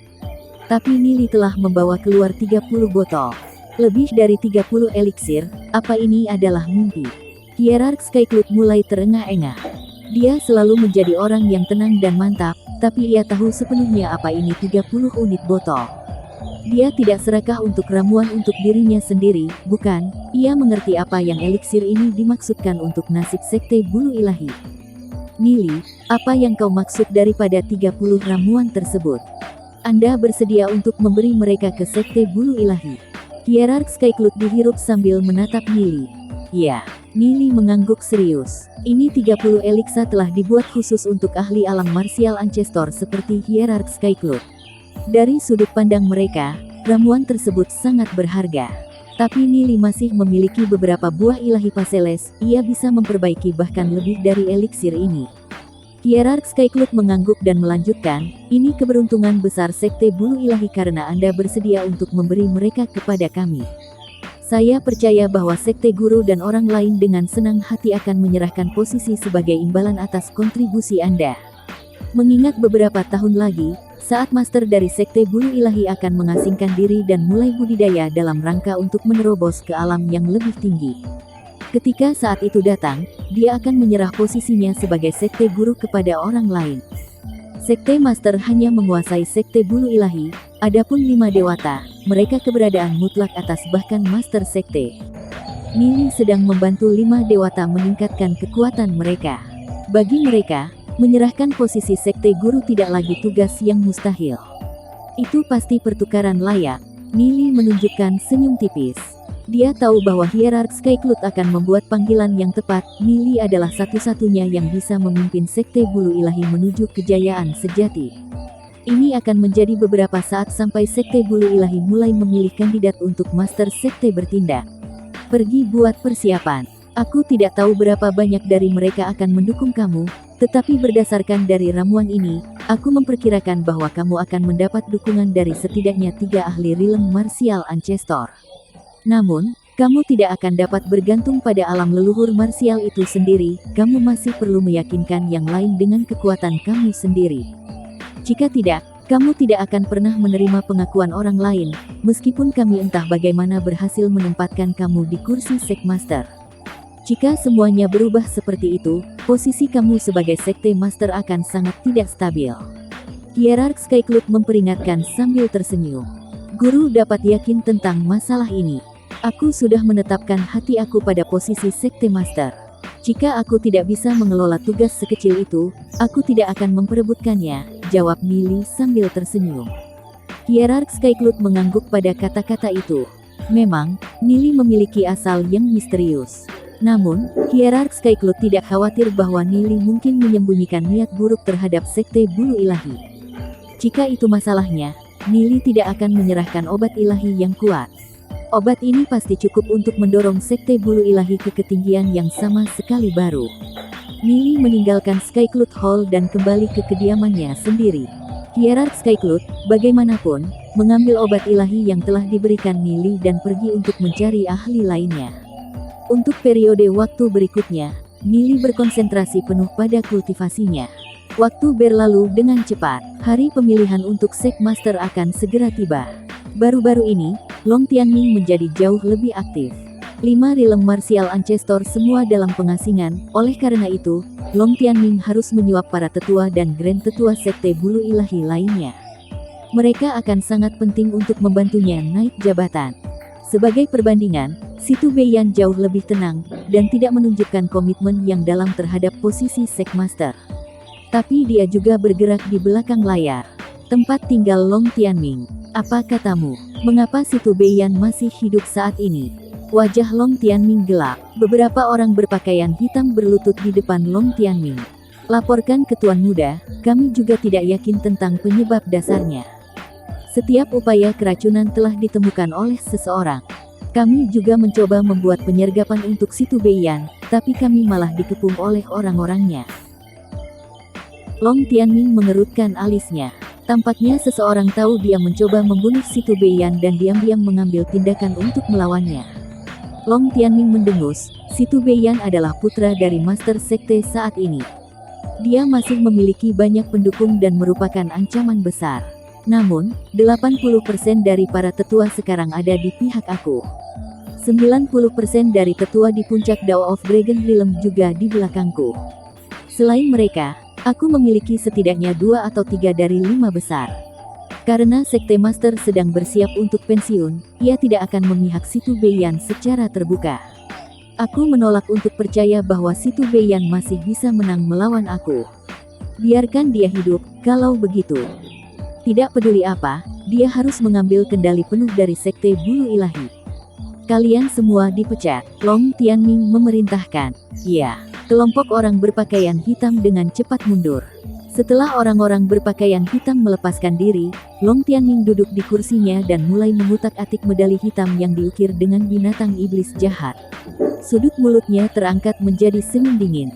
Tapi Nili telah membawa keluar 30 botol. Lebih dari 30 eliksir, apa ini adalah mimpi? Hierarch Skycloud mulai terengah-engah. Dia selalu menjadi orang yang tenang dan mantap, tapi ia tahu sepenuhnya apa ini 30 unit botol. Dia tidak serakah untuk ramuan untuk dirinya sendiri, bukan? Ia mengerti apa yang eliksir ini dimaksudkan untuk nasib sekte bulu ilahi. Nili, apa yang kau maksud daripada 30 ramuan tersebut? Anda bersedia untuk memberi mereka ke sekte bulu ilahi? Hierarch Skycloud dihirup sambil menatap Nili. Ya, Nili mengangguk serius. Ini 30 eliksa telah dibuat khusus untuk ahli alam martial ancestor seperti Hierarch Skycloud. Dari sudut pandang mereka, ramuan tersebut sangat berharga. Tapi Nili masih memiliki beberapa buah ilahi Paseles, ia bisa memperbaiki bahkan lebih dari eliksir ini. Hierarch Skycloud mengangguk dan melanjutkan, ini keberuntungan besar sekte bulu ilahi karena Anda bersedia untuk memberi mereka kepada kami. Saya percaya bahwa sekte guru dan orang lain dengan senang hati akan menyerahkan posisi sebagai imbalan atas kontribusi Anda. Mengingat beberapa tahun lagi, saat master dari sekte bulu ilahi akan mengasingkan diri dan mulai budidaya dalam rangka untuk menerobos ke alam yang lebih tinggi. Ketika saat itu datang, dia akan menyerah posisinya sebagai sekte guru kepada orang lain. Sekte master hanya menguasai sekte bulu ilahi, Adapun 5 dewata, mereka keberadaan mutlak atas bahkan master sekte. Nili sedang membantu 5 dewata meningkatkan kekuatan mereka. Bagi mereka, menyerahkan posisi sekte guru tidak lagi tugas yang mustahil. Itu pasti pertukaran layak. Nili menunjukkan senyum tipis. Dia tahu bahwa hierark Skycloud akan membuat panggilan yang tepat. Nili adalah satu-satunya yang bisa memimpin sekte bulu ilahi menuju kejayaan sejati. Ini akan menjadi beberapa saat sampai sekte bulu ilahi mulai memilih kandidat untuk master sekte bertindak. Pergi buat persiapan. Aku tidak tahu berapa banyak dari mereka akan mendukung kamu, tetapi berdasarkan dari ramuan ini, aku memperkirakan bahwa kamu akan mendapat dukungan dari setidaknya 3 ahli realm martial ancestor. Namun, kamu tidak akan dapat bergantung pada alam leluhur martial itu sendiri, kamu masih perlu meyakinkan yang lain dengan kekuatan kamu sendiri. Jika tidak, kamu tidak akan pernah menerima pengakuan orang lain, meskipun kami entah bagaimana berhasil menempatkan kamu di kursi Sekmaster. Jika semuanya berubah seperti itu, posisi kamu sebagai sekte master akan sangat tidak stabil. Hierark Skycloud memperingatkan sambil tersenyum. Guru dapat yakin tentang masalah ini. Aku sudah menetapkan hati aku pada posisi sekte master. Jika aku tidak bisa mengelola tugas sekecil itu, aku tidak akan memperebutkannya, jawab Nili sambil tersenyum. Hierark Skycloud mengangguk pada kata-kata itu. Memang, Nili memiliki asal yang misterius. Namun, Hierark Skycloud tidak khawatir bahwa Nili mungkin menyembunyikan niat buruk terhadap sekte bulu ilahi. Jika itu masalahnya, Nili tidak akan menyerahkan obat ilahi yang kuat. Obat ini pasti cukup untuk mendorong sekte bulu ilahi ke ketinggian yang sama sekali baru. Nili meninggalkan Skycloud Hall dan kembali ke kediamannya sendiri. Hierark Skycloud, bagaimanapun, mengambil obat ilahi yang telah diberikan Nili dan pergi untuk mencari ahli lainnya. Untuk periode waktu berikutnya, Nili berkonsentrasi penuh pada kultivasinya. Waktu berlalu dengan cepat, hari pemilihan untuk Sekmaster akan segera tiba. Baru-baru ini, Long Tianming menjadi jauh lebih aktif. 5 realm martial ancestor semua dalam pengasingan, oleh karena itu, Long Tianming harus menyuap para tetua dan grand tetua sekte bulu ilahi lainnya. Mereka akan sangat penting untuk membantunya naik jabatan. Sebagai perbandingan, Situ Beiyan jauh lebih tenang, dan tidak menunjukkan komitmen yang dalam terhadap posisi Sekmaster. Tapi dia juga bergerak di belakang layar. Tempat tinggal Long Tianming. Apa katamu? Mengapa Situ Beiyan masih hidup saat ini? Wajah Long Tianming gelap. Beberapa orang berpakaian hitam berlutut di depan Long Tianming. Laporkan ke Tuan Muda, kami juga tidak yakin tentang penyebab dasarnya. Setiap upaya keracunan telah ditemukan oleh seseorang. Kami juga mencoba membuat penyergapan untuk Situ Beiyan, tapi kami malah dikepung oleh orang-orangnya. Long Tianming mengerutkan alisnya. Tampaknya seseorang tahu dia mencoba membunuh Situ Beiyan dan diam-diam mengambil tindakan untuk melawannya. Long Tianming mendengus, Situ Beiyan adalah putra dari Master Sekte saat ini. Dia masih memiliki banyak pendukung dan merupakan ancaman besar. Namun, 80% dari para tetua sekarang ada di pihak aku. 90% dari tetua di puncak Dao of Dragon Realm juga di belakangku. Selain mereka, aku memiliki setidaknya 2 atau 3 dari 5 besar. Karena Sekte Master sedang bersiap untuk pensiun, ia tidak akan memihak Situ Beiyan secara terbuka. Aku menolak untuk percaya bahwa Situ Beiyan masih bisa menang melawan aku. Biarkan dia hidup, kalau begitu. Tidak peduli apa, dia harus mengambil kendali penuh dari Sekte Bulu Ilahi. Kalian semua dipecat, Long Tianming memerintahkan. Ya. Kelompok orang berpakaian hitam dengan cepat mundur. Setelah orang-orang berpakaian hitam melepaskan diri, Long Tianming duduk di kursinya dan mulai mengutak-atik medali hitam yang diukir dengan binatang iblis jahat. Sudut mulutnya terangkat menjadi senyum dingin.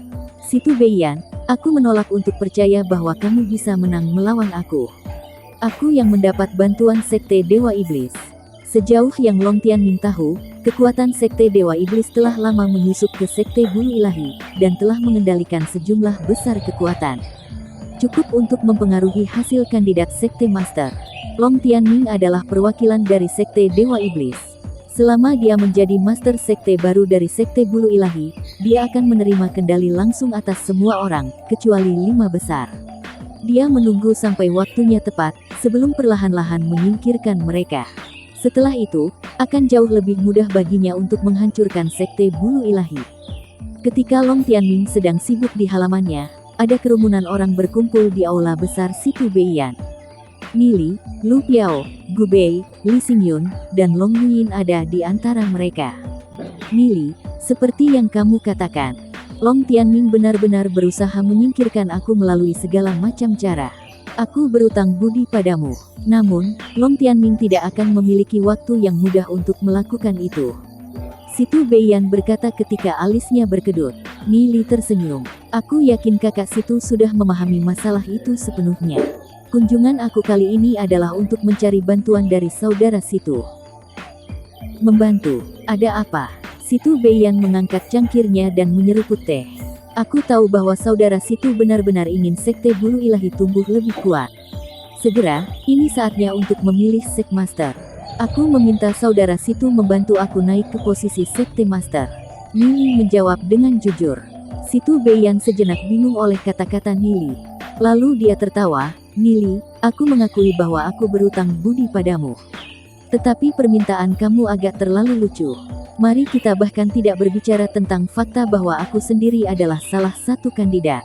Situ Beiyan, aku menolak untuk percaya bahwa kamu bisa menang melawan aku. Aku yang mendapat bantuan Sekte Dewa Iblis. Sejauh yang Long Tianming tahu, kekuatan Sekte Dewa Iblis telah lama menyusup ke Sekte Bulu Ilahi, dan telah mengendalikan sejumlah besar kekuatan. Cukup untuk mempengaruhi hasil kandidat Sekte Master. Long Tianming adalah perwakilan dari Sekte Dewa Iblis. Selama dia menjadi Master Sekte baru dari Sekte Bulu Ilahi, dia akan menerima kendali langsung atas semua orang, kecuali 5 besar. Dia menunggu sampai waktunya tepat, sebelum perlahan-lahan menyingkirkan mereka. Setelah itu, akan jauh lebih mudah baginya untuk menghancurkan Sekte Bulu Ilahi. Ketika Long Tianming sedang sibuk di halamannya, ada kerumunan orang berkumpul di aula besar Situ Beiyan. Nili, Lu Piao, Gu Bei, Li Xingyun, dan Long Yuyin ada di antara mereka. Nili, seperti yang kamu katakan, Long Tianming benar-benar berusaha menyingkirkan aku melalui segala macam cara. Aku berutang budi padamu. Namun, Long Tianming tidak akan memiliki waktu yang mudah untuk melakukan itu. Situ Beiyan berkata ketika alisnya berkedut. Nili tersenyum. Aku yakin kakak Situ sudah memahami masalah itu sepenuhnya. Kunjungan aku kali ini adalah untuk mencari bantuan dari saudara Situ. Membantu? Ada apa? Situ Beiyan mengangkat cangkirnya dan menyeruput teh. Aku tahu bahwa saudara Situ benar-benar ingin Sekte Bulu Ilahi tumbuh lebih kuat. Segera, ini saatnya untuk memilih Sek Master. Aku meminta saudara Situ membantu aku naik ke posisi Sekte Master. Nili menjawab dengan jujur. Situ Beiyan sejenak bingung oleh kata-kata Nili. Lalu dia tertawa, Nili, aku mengakui bahwa aku berutang budi padamu. Tetapi permintaan kamu agak terlalu lucu. Mari kita bahkan tidak berbicara tentang fakta bahwa aku sendiri adalah salah satu kandidat.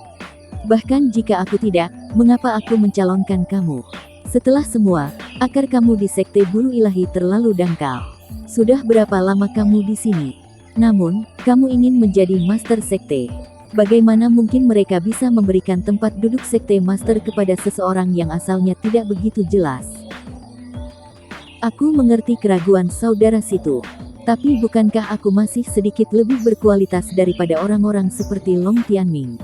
Bahkan jika aku tidak, mengapa aku mencalonkan kamu? Setelah semua, akar kamu di Sekte Bulu Ilahi terlalu dangkal. Sudah berapa lama kamu di sini? Namun, kamu ingin menjadi Master Sekte. Bagaimana mungkin mereka bisa memberikan tempat duduk Sekte Master kepada seseorang yang asalnya tidak begitu jelas? Aku mengerti keraguan saudara Situ. Tapi bukankah aku masih sedikit lebih berkualitas daripada orang-orang seperti Long Tianming?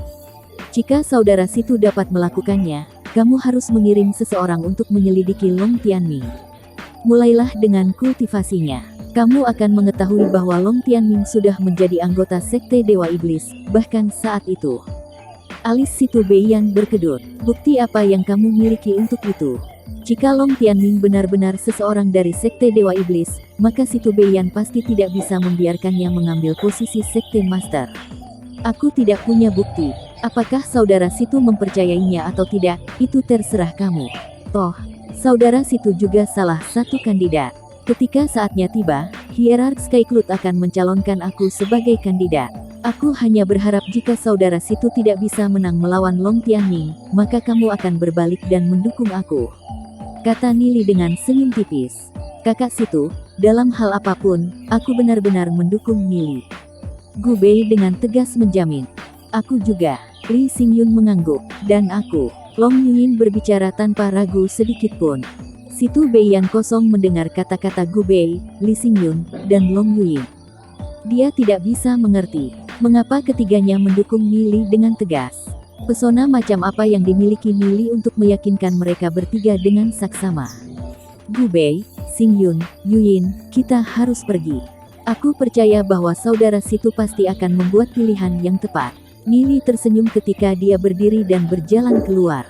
Jika saudara Situ dapat melakukannya, kamu harus mengirim seseorang untuk menyelidiki Long Tianming. Mulailah dengan kultivasinya. Kamu akan mengetahui bahwa Long Tianming sudah menjadi anggota Sekte Dewa Iblis, bahkan saat itu. Alis Situ Beiyan berkedut. Bukti apa yang kamu miliki untuk itu? Jika Long Tianming benar-benar seseorang dari Sekte Dewa Iblis, maka Situ Beiyan pasti tidak bisa membiarkannya mengambil posisi Sekte Master. Aku tidak punya bukti. Apakah saudara Situ mempercayainya atau tidak, itu terserah kamu. Toh, saudara Situ juga salah satu kandidat. Ketika saatnya tiba, Hierarch Skycloud akan mencalonkan aku sebagai kandidat. Aku hanya berharap jika saudara Situ tidak bisa menang melawan Long Tianming, maka kamu akan berbalik dan mendukung aku. Kata Nili dengan senyum tipis. Kakak Situ, dalam hal apapun, aku benar-benar mendukung Nili. Gu Bei dengan tegas menjamin. Aku juga. Li Xingyun mengangguk. Dan aku. Long Yuyin berbicara tanpa ragu sedikit pun. Situ Beiyan kosong mendengar kata-kata Gu Bei, Li Xingyun, dan Long Yuyin. Dia tidak bisa mengerti mengapa ketiganya mendukung Nili dengan tegas. Pesona macam apa yang dimiliki Nili untuk meyakinkan mereka bertiga dengan saksama. Gu Bei, Xingyun, Yuyin, kita harus pergi. Aku percaya bahwa saudara Situ pasti akan membuat pilihan yang tepat. Nili tersenyum ketika dia berdiri dan berjalan keluar.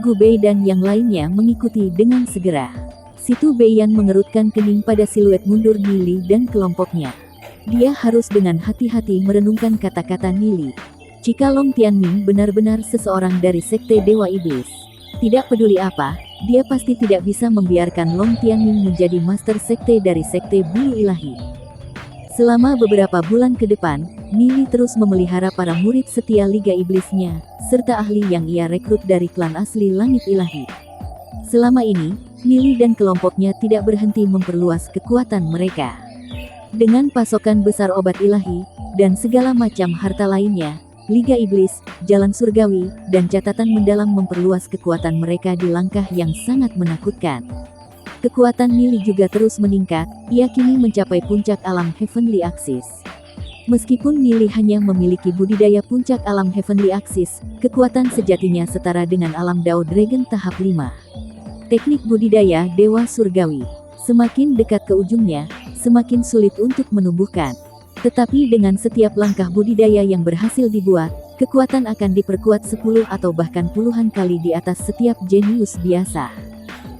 Gu Bei dan yang lainnya mengikuti dengan segera. Situ Beiyan mengerutkan kening pada siluet mundur Nili dan kelompoknya. Dia harus dengan hati-hati merenungkan kata-kata Nili. Jika Long Tianming benar-benar seseorang dari Sekte Dewa Iblis, tidak peduli apa, dia pasti tidak bisa membiarkan Long Tianming menjadi Master Sekte dari Sekte Bulu Ilahi. Selama beberapa bulan ke depan, Nili terus memelihara para murid setia Liga Iblisnya, serta ahli yang ia rekrut dari klan asli Langit Ilahi. Selama ini, Nili dan kelompoknya tidak berhenti memperluas kekuatan mereka. Dengan pasokan besar obat ilahi, dan segala macam harta lainnya, Liga Iblis, Jalan Surgawi, dan catatan mendalam memperluas kekuatan mereka di langkah yang sangat menakutkan. Kekuatan Nili juga terus meningkat, ia kini mencapai puncak alam Heavenly Axis. Meskipun Nili hanya memiliki budidaya puncak alam Heavenly Axis, kekuatan sejatinya setara dengan alam Dao Dragon tahap 5. Teknik budidaya Dewa Surgawi. Semakin dekat ke ujungnya, semakin sulit untuk menumbuhkan. Tetapi dengan setiap langkah budidaya yang berhasil dibuat, kekuatan akan diperkuat 10 atau bahkan puluhan kali di atas setiap jenius biasa.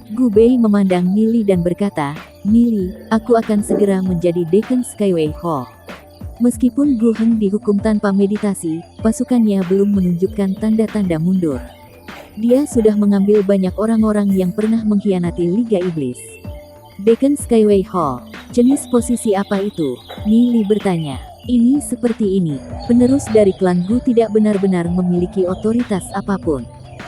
Gu Bei memandang Nili dan berkata, Nili, aku akan segera menjadi Deacon Skyway Hall. Meskipun Gu Heng dihukum tanpa meditasi, pasukannya belum menunjukkan tanda-tanda mundur. Dia sudah mengambil banyak orang-orang yang pernah mengkhianati Liga Iblis. Deacon Skyway Hall. Jenis posisi apa itu? Nili bertanya. Ini seperti ini. Penerus dari klan Gu tidak benar-benar memiliki otoritas apapun.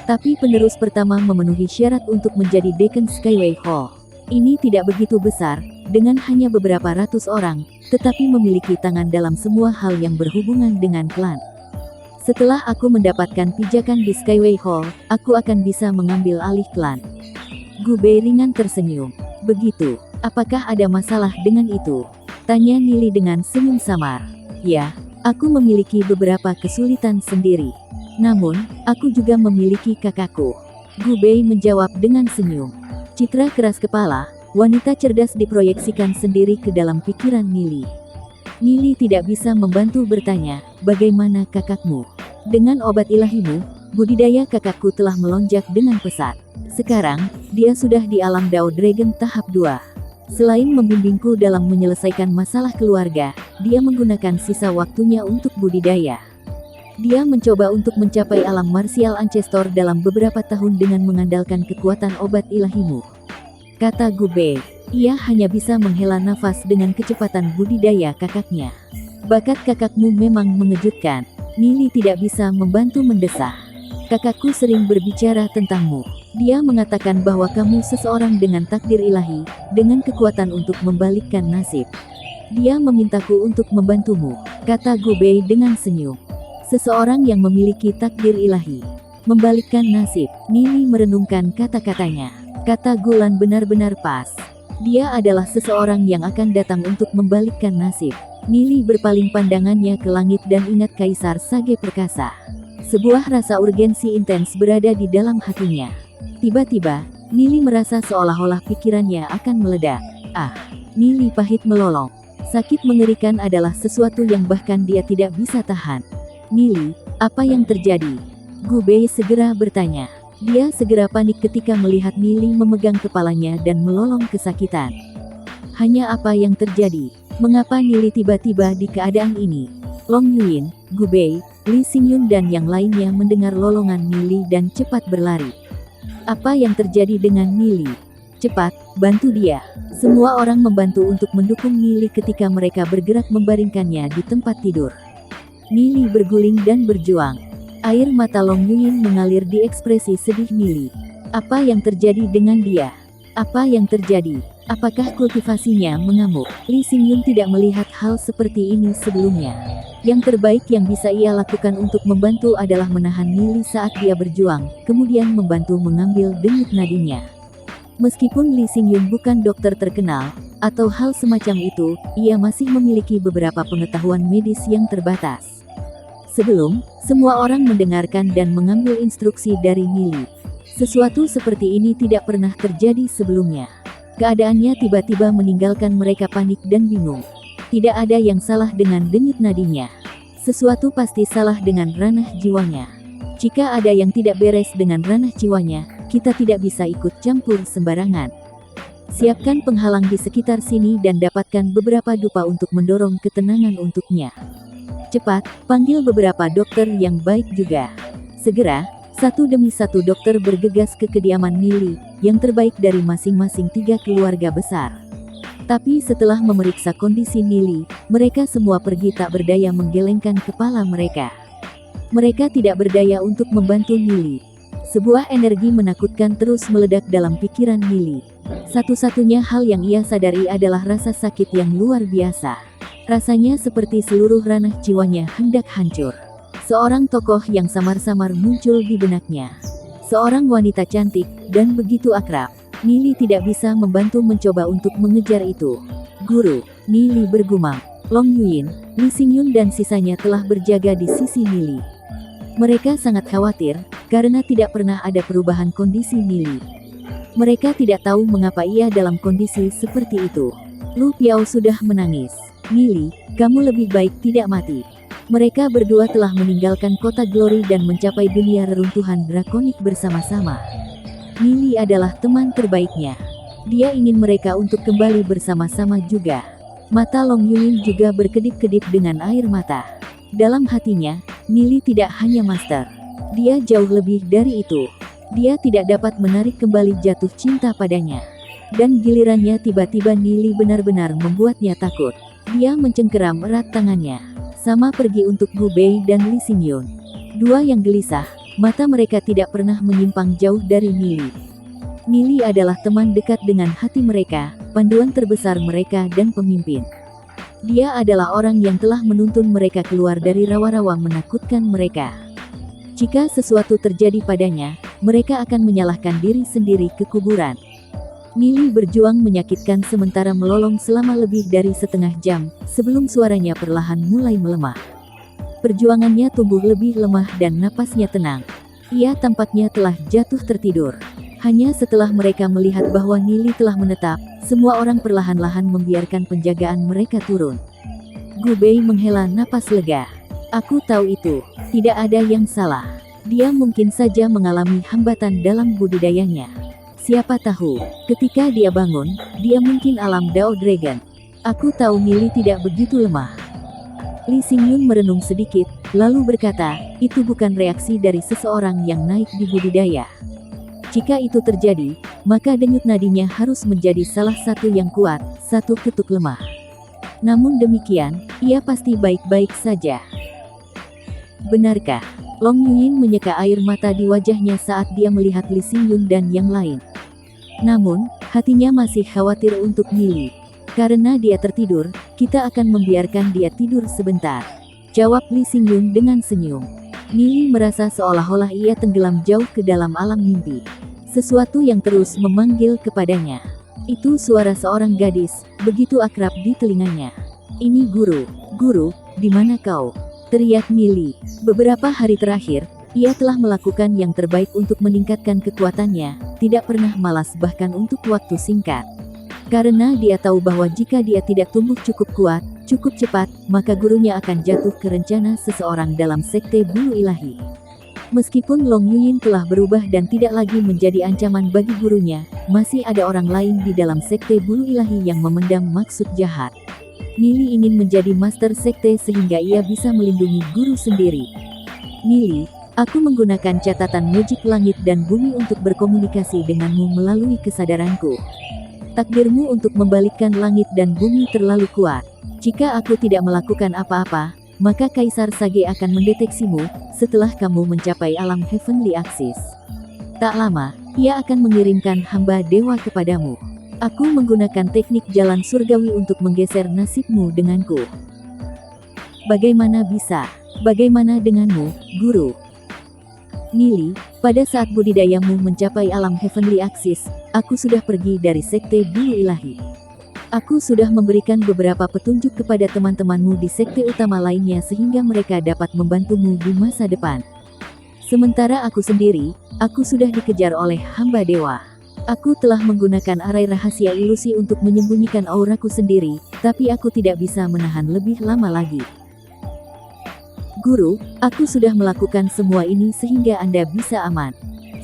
Tapi penerus pertama memenuhi syarat untuk menjadi Deacon Skyway Hall. Ini tidak begitu besar, dengan hanya beberapa ratus orang, tetapi memiliki tangan dalam semua hal yang berhubungan dengan klan. Setelah aku mendapatkan pijakan di Skyway Hall, aku akan bisa mengambil alih klan. Gu Bei ringan tersenyum. Begitu, apakah ada masalah dengan itu? Tanya Nili dengan senyum samar. Ya, aku memiliki beberapa kesulitan sendiri. Namun, aku juga memiliki kakakku. Gu Bei menjawab dengan senyum. Citra keras kepala, wanita cerdas diproyeksikan sendiri ke dalam pikiran Nili. Nili tidak bisa membantu bertanya, bagaimana kakakmu? Dengan obat ilahimu, budidaya kakakku telah melonjak dengan pesat. Sekarang, dia sudah di alam Dao Dragon tahap 2. Selain membimbingku dalam menyelesaikan masalah keluarga, dia menggunakan sisa waktunya untuk budidaya. Dia mencoba untuk mencapai alam martial ancestor dalam beberapa tahun dengan mengandalkan kekuatan obat ilahimu. Kata Gu Bei, ia hanya bisa menghela nafas dengan kecepatan budidaya kakaknya. Bakat kakakmu memang mengejutkan. Nili tidak bisa membantu mendesah. Kakakku sering berbicara tentangmu. Dia mengatakan bahwa kamu seseorang dengan takdir ilahi, dengan kekuatan untuk membalikkan nasib. Dia memintaku untuk membantumu, kata Gu Bei dengan senyum. Seseorang yang memiliki takdir ilahi. Membalikkan nasib, Nili merenungkan kata-katanya. Kata Gulan benar-benar pas. Dia adalah seseorang yang akan datang untuk membalikkan nasib. Nili berpaling pandangannya ke langit dan ingat Kaisar Sage Perkasa. Sebuah rasa urgensi intens berada di dalam hatinya. Tiba-tiba, Nili merasa seolah-olah pikirannya akan meledak. Ah, Nili pahit melolong. Sakit mengerikan adalah sesuatu yang bahkan dia tidak bisa tahan. Nili, apa yang terjadi? Gu Bei segera bertanya. Dia segera panik ketika melihat Nili memegang kepalanya dan melolong kesakitan. Hanya apa yang terjadi? Mengapa Nili tiba-tiba di keadaan ini? Long Yuyin, Gu Bei, Li Xingyun dan yang lainnya mendengar lolongan Nili dan cepat berlari. Apa yang terjadi dengan Nili? Cepat, bantu dia. Semua orang membantu untuk mendukung Nili ketika mereka bergerak membaringkannya di tempat tidur. Nili berguling dan berjuang. Air mata Long Yuyin mengalir di ekspresi sedih Nili. Apa yang terjadi dengan dia? Apa yang terjadi? Apakah kultivasinya mengamuk? Li Xingyun tidak melihat hal seperti ini sebelumnya. Yang terbaik yang bisa ia lakukan untuk membantu adalah menahan Nili saat dia berjuang, kemudian membantu mengambil denyut nadinya. Meskipun Li Xingyun bukan dokter terkenal, atau hal semacam itu, ia masih memiliki beberapa pengetahuan medis yang terbatas. Sebelum, semua orang mendengarkan dan mengambil instruksi dari Nili. Sesuatu seperti ini tidak pernah terjadi sebelumnya. Keadaannya tiba-tiba meninggalkan mereka panik dan bingung. Tidak ada yang salah dengan denyut nadinya. Sesuatu pasti salah dengan ranah jiwanya. Jika ada yang tidak beres dengan ranah jiwanya, kita tidak bisa ikut campur sembarangan. Siapkan penghalang di sekitar sini dan dapatkan beberapa dupa untuk mendorong ketenangan untuknya. Cepat, panggil beberapa dokter yang baik juga. Segera, satu demi satu dokter bergegas ke kediaman Nili, yang terbaik dari masing-masing 3 keluarga besar. Tapi setelah memeriksa kondisi Nili, mereka semua pergi tak berdaya menggelengkan kepala mereka. Mereka tidak berdaya untuk membantu Nili. Sebuah energi menakutkan terus meledak dalam pikiran Nili. Satu-satunya hal yang ia sadari adalah rasa sakit yang luar biasa. Rasanya seperti seluruh ranah jiwanya hendak hancur. Seorang tokoh yang samar-samar muncul di benaknya. Seorang wanita cantik, dan begitu akrab. Nili tidak bisa membantu mencoba untuk mengejar itu. Guru, Nili bergumam. Long Yuyin, Li Xingyun dan sisanya telah berjaga di sisi Nili. Mereka sangat khawatir, karena tidak pernah ada perubahan kondisi Nili. Mereka tidak tahu mengapa ia dalam kondisi seperti itu. Lu Piao sudah menangis. Nili, kamu lebih baik tidak mati. Mereka berdua telah meninggalkan kota Glory dan mencapai dunia reruntuhan drakonik bersama-sama. Nili adalah teman terbaiknya. Dia ingin mereka untuk kembali bersama-sama juga. Mata Long Yuyin juga berkedip-kedip dengan air mata. Dalam hatinya, Nili tidak hanya master. Dia jauh lebih dari itu. Dia tidak dapat menarik kembali jatuh cinta padanya. Dan gilirannya tiba-tiba Nili benar-benar membuatnya takut. Dia mencengkeram erat tangannya. Sama pergi untuk Gu Bei dan Lee Xingyun. Dua yang gelisah, mata mereka tidak pernah menyimpang jauh dari Nili. Nili adalah teman dekat dengan hati mereka, panduan terbesar mereka dan pemimpin. Dia adalah orang yang telah menuntun mereka keluar dari rawa-rawa menakutkan mereka. Jika sesuatu terjadi padanya, mereka akan menyalahkan diri sendiri ke kuburan. Nili berjuang menyakitkan sementara melolong selama lebih dari setengah jam, sebelum suaranya perlahan mulai melemah. Perjuangannya tumbuh lebih lemah dan napasnya tenang. Ia tampaknya telah jatuh tertidur. Hanya setelah mereka melihat bahwa Nili telah menetap, semua orang perlahan-lahan membiarkan penjagaan mereka turun. Gu Bei menghela napas lega. Aku tahu itu, tidak ada yang salah. Dia mungkin saja mengalami hambatan dalam budidayanya. Siapa tahu, ketika dia bangun, dia mungkin alam Dao Dragon. Aku tahu Nili tidak begitu lemah. Lee Xingyun merenung sedikit, lalu berkata, itu bukan reaksi dari seseorang yang naik di budidaya. Jika itu terjadi, maka denyut nadinya harus menjadi salah satu yang kuat, satu ketuk lemah. Namun demikian, ia pasti baik-baik saja. Benarkah? Long Yuyin menyeka air mata di wajahnya saat dia melihat Lee Xingyun dan yang lain. Namun, hatinya masih khawatir untuk Nili. Karena dia tertidur, kita akan membiarkan dia tidur sebentar. Jawab Lee Xingyun dengan senyum. Nili merasa seolah-olah ia tenggelam jauh ke dalam alam mimpi. Sesuatu yang terus memanggil kepadanya. Itu suara seorang gadis, begitu akrab di telinganya. Ini guru, guru, di mana kau? Teriak Nili. Beberapa hari terakhir, ia telah melakukan yang terbaik untuk meningkatkan kekuatannya, tidak pernah malas bahkan untuk waktu singkat. Karena dia tahu bahwa jika dia tidak tumbuh cukup kuat, cukup cepat, maka gurunya akan jatuh ke rencana seseorang dalam sekte bulu ilahi. Meskipun Long Yuyin telah berubah dan tidak lagi menjadi ancaman bagi gurunya, masih ada orang lain di dalam sekte bulu ilahi yang memendam maksud jahat. Nili ingin menjadi master sekte sehingga ia bisa melindungi guru sendiri. Nili, aku menggunakan catatan magic langit dan bumi untuk berkomunikasi denganmu melalui kesadaranku. Takdirmu untuk membalikkan langit dan bumi terlalu kuat. Jika aku tidak melakukan apa-apa, maka Kaisar Sage akan mendeteksimu, setelah kamu mencapai alam Heavenly Axis. Tak lama, ia akan mengirimkan hamba dewa kepadamu. Aku menggunakan teknik jalan surgawi untuk menggeser nasibmu denganku. Bagaimana bisa? Bagaimana denganmu, guru? Nili, pada saat budidayamu mencapai alam Heavenly Axis, aku sudah pergi dari sekte bulu ilahi. Aku sudah memberikan beberapa petunjuk kepada teman-temanmu di sekte utama lainnya sehingga mereka dapat membantumu di masa depan. Sementara aku sendiri, aku sudah dikejar oleh hamba dewa. Aku telah menggunakan arai rahasia ilusi untuk menyembunyikan auraku sendiri, tapi aku tidak bisa menahan lebih lama lagi. Guru, aku sudah melakukan semua ini sehingga Anda bisa aman.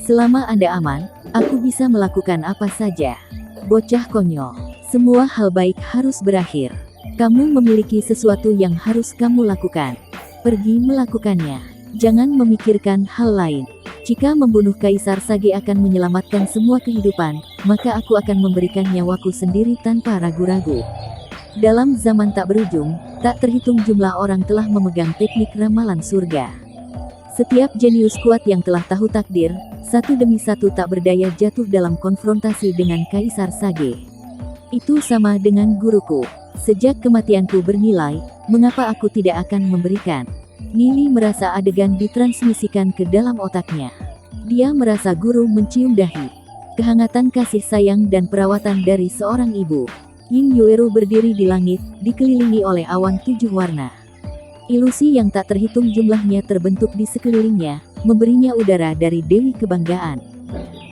Selama Anda aman, aku bisa melakukan apa saja. Bocah konyol. Semua hal baik harus berakhir. Kamu memiliki sesuatu yang harus kamu lakukan. Pergi melakukannya. Jangan memikirkan hal lain. Jika membunuh Kaisar Sage akan menyelamatkan semua kehidupan, maka aku akan memberikan nyawaku sendiri tanpa ragu-ragu. Dalam zaman tak berujung, tak terhitung jumlah orang telah memegang teknik ramalan surga. Setiap jenius kuat yang telah tahu takdir, satu demi satu tak berdaya jatuh dalam konfrontasi dengan Kaisar Sage. Itu sama dengan guruku. Sejak kematianku bernilai, mengapa aku tidak akan memberikan? Nili merasa adegan ditransmisikan ke dalam otaknya. Dia merasa guru mencium dahi. Kehangatan kasih sayang dan perawatan dari seorang ibu. Yin Yueru berdiri di langit, dikelilingi oleh awan 7 warna. Ilusi yang tak terhitung jumlahnya terbentuk di sekelilingnya, memberinya udara dari Dewi Kebanggaan.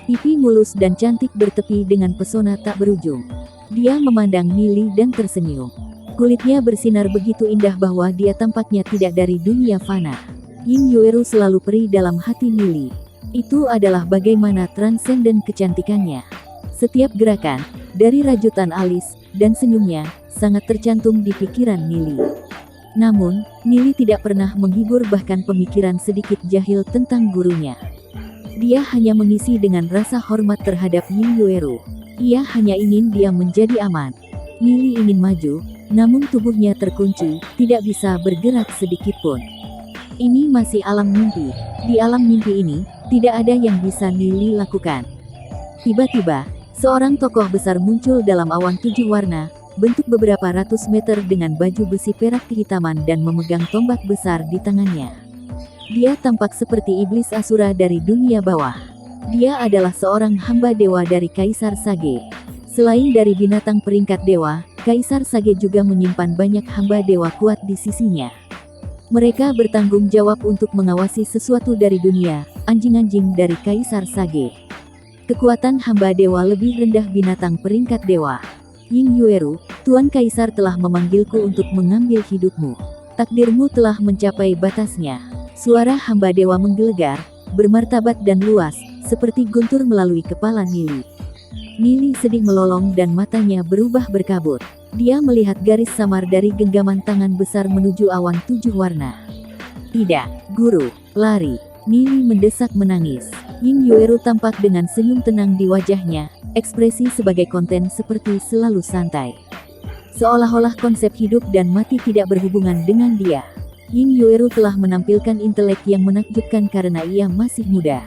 Pipi mulus dan cantik bertepi dengan pesona tak berujung. Dia memandang Nili dan tersenyum. Kulitnya bersinar begitu indah bahwa dia tampaknya tidak dari dunia fana. Yin Yueru selalu perih dalam hati Nili. Itu adalah bagaimana transenden kecantikannya. Setiap gerakan, dari rajutan alis, dan senyumnya, sangat tercantum di pikiran Nili. Namun, Nili tidak pernah menghibur bahkan pemikiran sedikit jahil tentang gurunya. Dia hanya mengisi dengan rasa hormat terhadap Ying Yueru. Ia hanya ingin dia menjadi aman. Nili ingin maju, namun tubuhnya terkunci, tidak bisa bergerak sedikit pun. Ini masih alam mimpi. Di alam mimpi ini, tidak ada yang bisa Nili lakukan. Tiba-tiba, seorang tokoh besar muncul dalam awan 7 warna, bentuk beberapa ratus meter dengan baju besi perak kehitaman dan memegang tombak besar di tangannya. Dia tampak seperti iblis Asura dari dunia bawah. Dia adalah seorang hamba dewa dari Kaisar Sage. Selain dari binatang peringkat dewa, Kaisar Sage juga menyimpan banyak hamba dewa kuat di sisinya. Mereka bertanggung jawab untuk mengawasi sesuatu dari dunia, anjing-anjing dari Kaisar Sage. Kekuatan hamba dewa lebih rendah binatang peringkat dewa. Ying Yueru, Tuan Kaisar telah memanggilku untuk mengambil hidupmu. Takdirmu telah mencapai batasnya. Suara hamba dewa menggelegar, bermartabat dan luas, seperti guntur melalui kepala Nili. Nili sedih melolong dan matanya berubah berkabut. Dia melihat garis samar dari genggaman tangan besar menuju awan 7 warna. Tidak, guru, lari. Nili mendesak menangis. Ying Yueru tampak dengan senyum tenang di wajahnya, ekspresi sebagai konten seperti selalu santai. Seolah-olah konsep hidup dan mati tidak berhubungan dengan dia. Ying Yueru telah menampilkan intelek yang menakjubkan karena ia masih muda.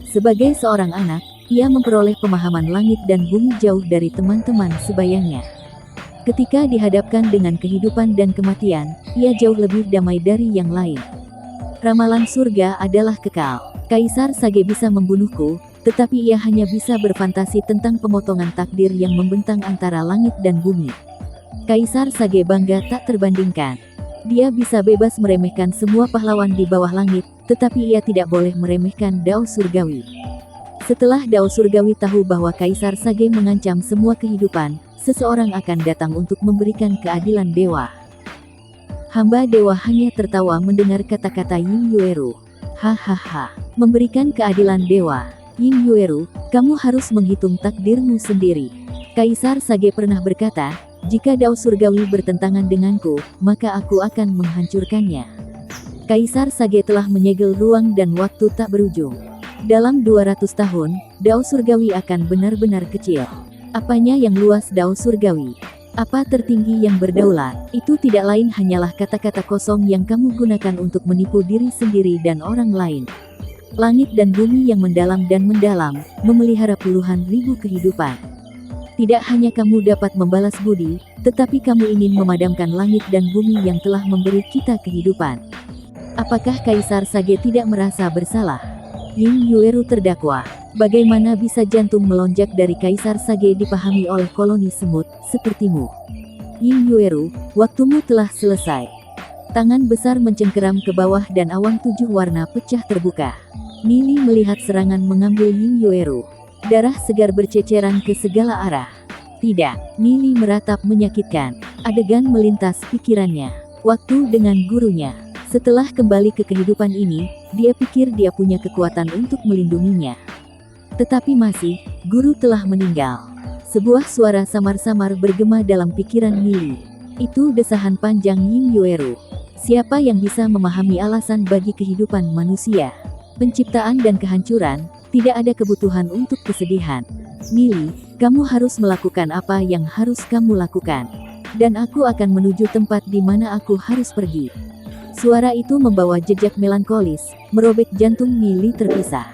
Sebagai seorang anak, ia memperoleh pemahaman langit dan bumi jauh dari teman-teman sebayanya. Ketika dihadapkan dengan kehidupan dan kematian, ia jauh lebih damai dari yang lain. Ramalan surga adalah kekal. Kaisar Sage bisa membunuhku, tetapi ia hanya bisa berfantasi tentang pemotongan takdir yang membentang antara langit dan bumi. Kaisar Sage bangga tak terbandingkan. Dia bisa bebas meremehkan semua pahlawan di bawah langit, tetapi ia tidak boleh meremehkan Dao Surgawi. Setelah Dao Surgawi tahu bahwa Kaisar Sage mengancam semua kehidupan, seseorang akan datang untuk memberikan keadilan dewa. Hamba dewa hanya tertawa mendengar kata-kata Ying Yueru. Hahaha, memberikan keadilan dewa. Ying Yueru, kamu harus menghitung takdirmu sendiri. Kaisar Sage pernah berkata, jika Dao Surgawi bertentangan denganku, maka aku akan menghancurkannya. Kaisar Sage telah menyegel ruang dan waktu tak berujung. Dalam 200 tahun, Dao Surgawi akan benar-benar kecil. Apanya yang luas Dao Surgawi? Apa tertinggi yang berdaulat? Itu tidak lain hanyalah kata-kata kosong yang kamu gunakan untuk menipu diri sendiri dan orang lain. Langit dan bumi yang mendalam dan mendalam, memelihara puluhan ribu kehidupan. Tidak hanya kamu dapat membalas budi, tetapi kamu ingin memadamkan langit dan bumi yang telah memberi kita kehidupan. Apakah Kaisar Sage tidak merasa bersalah? Ying Yueru terdakwa. Bagaimana bisa jantung melonjak dari Kaisar Sage dipahami oleh koloni semut, sepertimu? Ying Yueru, waktumu telah selesai. Tangan besar mencengkeram ke bawah dan awan 7 warna pecah terbuka. Nili melihat serangan mengambil Ying Yueru. Darah segar berceceran ke segala arah. Tidak, Nili meratap menyakitkan. Adegan melintas pikirannya. Waktu dengan gurunya. Setelah kembali ke kehidupan ini, dia pikir dia punya kekuatan untuk melindunginya. Tetapi masih, guru telah meninggal. Sebuah suara samar-samar bergema dalam pikiran Nili. Itu desahan panjang Ying Yueru. Siapa yang bisa memahami alasan bagi kehidupan manusia? Penciptaan dan kehancuran, tidak ada kebutuhan untuk kesedihan. Nili, kamu harus melakukan apa yang harus kamu lakukan. Dan aku akan menuju tempat di mana aku harus pergi. Suara itu membawa jejak melankolis, merobek jantung Nili terpisah.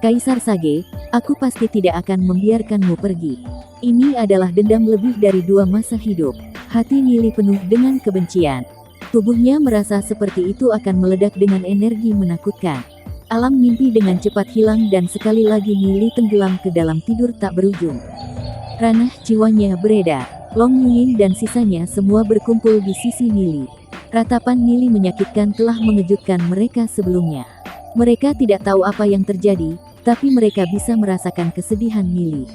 Kaisar Sage, aku pasti tidak akan membiarkanmu pergi. Ini adalah dendam lebih dari 2 masa hidup. Hati Nili penuh dengan kebencian. Tubuhnya merasa seperti itu akan meledak dengan energi menakutkan. Alam mimpi dengan cepat hilang dan sekali lagi Nili tenggelam ke dalam tidur tak berujung. Ranah jiwanya beredar. Long Yuying dan sisanya semua berkumpul di sisi Nili. Ratapan Nili menyakitkan telah mengejutkan mereka sebelumnya. Mereka tidak tahu apa yang terjadi, tapi mereka bisa merasakan kesedihan Nili.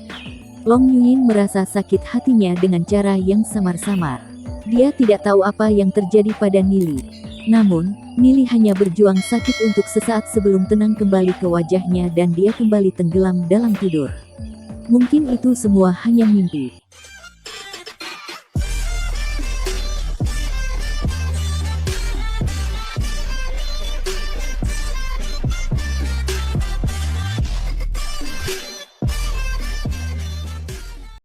Long Yuying merasa sakit hatinya dengan cara yang samar-samar. Dia tidak tahu apa yang terjadi pada Nili. Namun, Nili hanya berjuang sakit untuk sesaat sebelum tenang kembali ke wajahnya dan dia kembali tenggelam dalam tidur. Mungkin itu semua hanya mimpi.